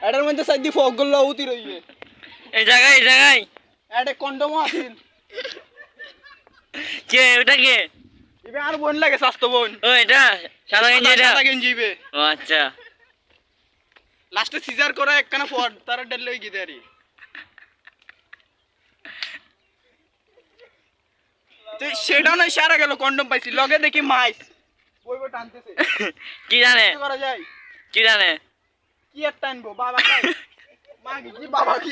এটার মধ্যে সাইড দিয়ে ফক গুলো উতি রইবে এই জায়গায় এটা কন্ডম আছে কে ওটা কে ইবে আর বোন লাগে স্বাস্থ্য বোন ও এটা সাদা গেঞ্জি এটা সাদা গেঞ্জি ইবে ও আচ্ছা লাস্টে সিজার করা একখানা ফড তারা ডেল লই গিয়ে দেরি তো সেটা নয় সারা গেল কন্ডম পাইছি লগে দেখি মাইস বইবো টানতেছে কি জানে করা যায় কি জানে কি আর টানবো বাবা মা কি বাবা কি